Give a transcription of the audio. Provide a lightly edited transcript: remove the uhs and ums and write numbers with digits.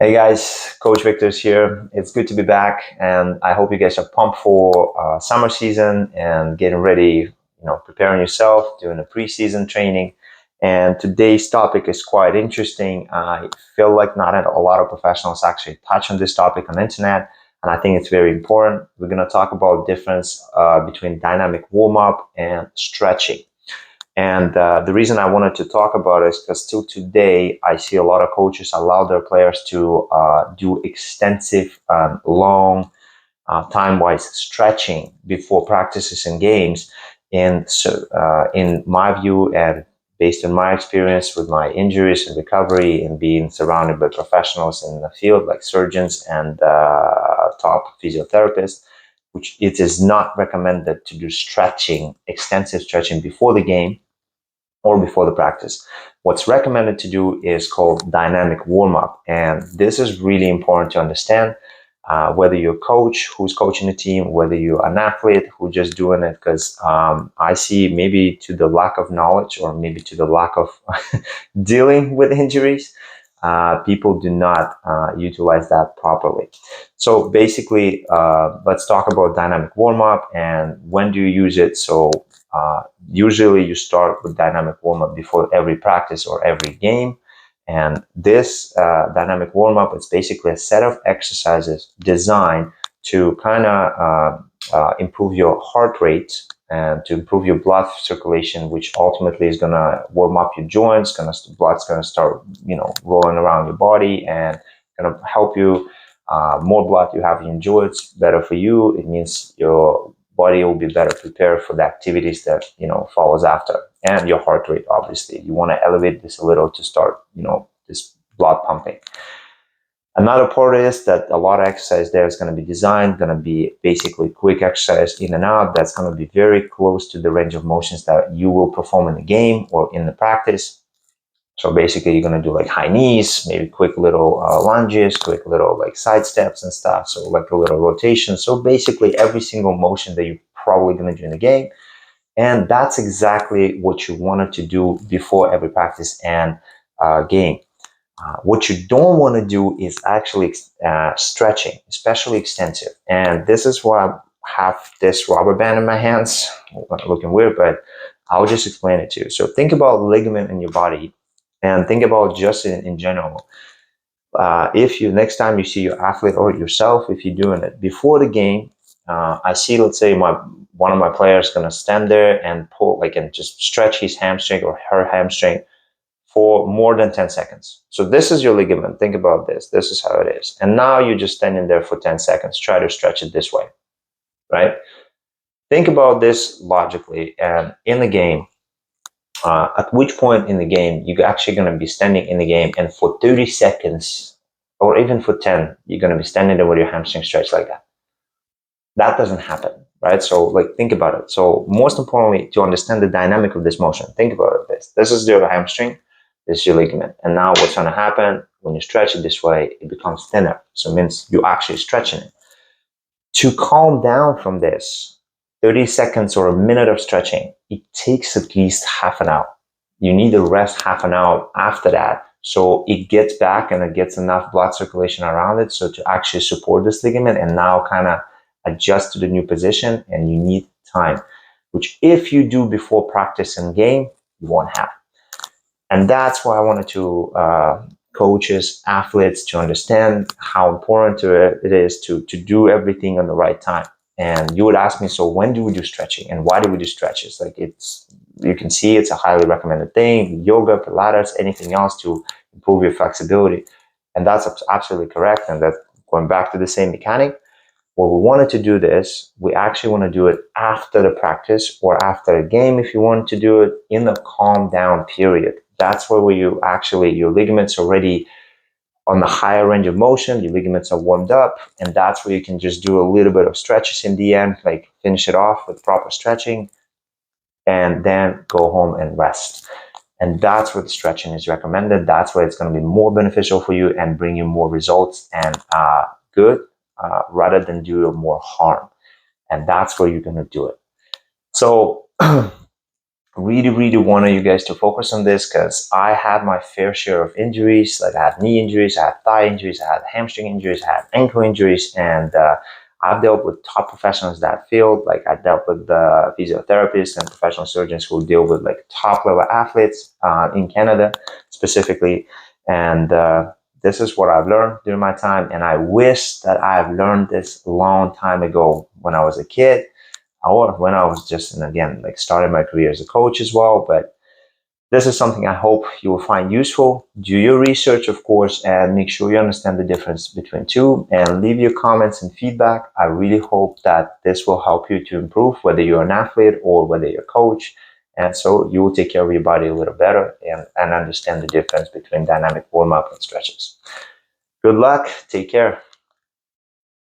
Hey guys, Coach Victor's here. It's good to be back, and I hope you guys are pumped for summer season and getting ready, preparing yourself, doing a preseason training. And today's topic is quite interesting. I feel like not a lot of professionals actually touch on this topic on the internet, and I think it's very important. We're going to talk about difference between dynamic warm-up and stretching. And the reason I wanted to talk about it is because till today, I see a lot of coaches allow their players to do extensive, long, time-wise stretching before practices and games. And so, in my view, and based on my experience with my injuries and recovery and being surrounded by professionals in the field like surgeons and top physiotherapists, which it is not recommended to do stretching, extensive stretching before the game or before the practice. What's recommended to do is called dynamic warm up. And this is really important to understand whether you're a coach who's coaching the team, whether you're an athlete who's just doing it, because I see maybe to the lack of knowledge or maybe to the lack of dealing with injuries, people do not utilize that properly. So basically, let's talk about dynamic warm up and when do you use it. So usually you start with dynamic warm up before every practice or every game. And this dynamic warm up is basically a set of exercises designed to kind of improve your heart rate and to improve your blood circulation, which ultimately is going to warm up your joints. Blood's going to start, rolling around your body and going to help you. More blood you have in your joints, better for you. It means your body will be better prepared for the activities that follows after, and your heart rate. Obviously, you want to elevate this a little to start this blood pumping. Another part is that a lot of exercise there is going to be designed, going to be basically quick exercise in and out. That's going to be very close to the range of motions that you will perform in the game or in the practice. So basically, you're going to do like high knees, maybe quick little lunges, quick little like side steps and stuff. So like a little rotation. So basically, every single motion that you're probably going to do in the game. And that's exactly what you wanted to do before every practice and game. What you don't want to do is actually stretching, especially extensive. And this is why I have this rubber band in my hands. Looking weird, but I'll just explain it to you. So think about ligament in your body and think about just in general. If you next time you see your athlete or yourself, if you're doing it before the game, I see, let's say one of my players gonna stand there and pull and just stretch his hamstring or her hamstring for more than 10 seconds. So this is your ligament. Think about this. This is how it is. And now you're just standing there for 10 seconds. Try to stretch it this way, right? Think about this logically. And in the game, at which point in the game you're actually going to be standing in the game and for 30 seconds or even for 10, you're going to be standing there with your hamstring stretched like that. That doesn't happen, right? So think about it. So most importantly, to understand the dynamic of this motion, think about it. This is your hamstring. This is your ligament. And now what's going to happen when you stretch it this way, it becomes thinner. So it means you're actually stretching it. To calm down from this, 30 seconds or a minute of stretching, it takes at least half an hour. You need to rest half an hour after that so it gets back and it gets enough blood circulation around it so to actually support this ligament and now kind of adjust to the new position, and you need time, which if you do before practice and game, you won't have. And that's why I wanted to coaches, athletes to understand how important it is to do everything on the right time. And you would ask me, so when do we do stretching and why do we do stretches? You can see it's a highly recommended thing, yoga, Pilates, anything else to improve your flexibility. And that's absolutely correct. And that's going back to the same mechanic. Well, we wanted to do this. We actually want to do it after the practice or after a game if you want to do it in the calm down period. That's where your ligaments are already on the higher range of motion, your ligaments are warmed up, and that's where you can just do a little bit of stretches in the end, finish it off with proper stretching, and then go home and rest. And that's where the stretching is recommended. That's where it's going to be more beneficial for you and bring you more results and good rather than do more harm. And that's where you're going to do it. So really, really wanted you guys to focus on this because I had my fair share of injuries. Like I had knee injuries, I had thigh injuries, I had hamstring injuries, I had ankle injuries, and I've dealt with top professionals in that field. Like I dealt with the physiotherapists and professional surgeons who deal with like top level athletes in Canada specifically. And this is what I've learned during my time. And I wish that I've learned this a long time ago when I was a kid or when I was just, and again, like starting my career as a coach as well. But this is something I hope you will find useful. Do your research, of course, and make sure you understand the difference between two and leave your comments and feedback. I really hope that this will help you to improve, whether you're an athlete or whether you're a coach. And so you will take care of your body a little better and understand the difference between dynamic warm up and stretches. Good luck. Take care.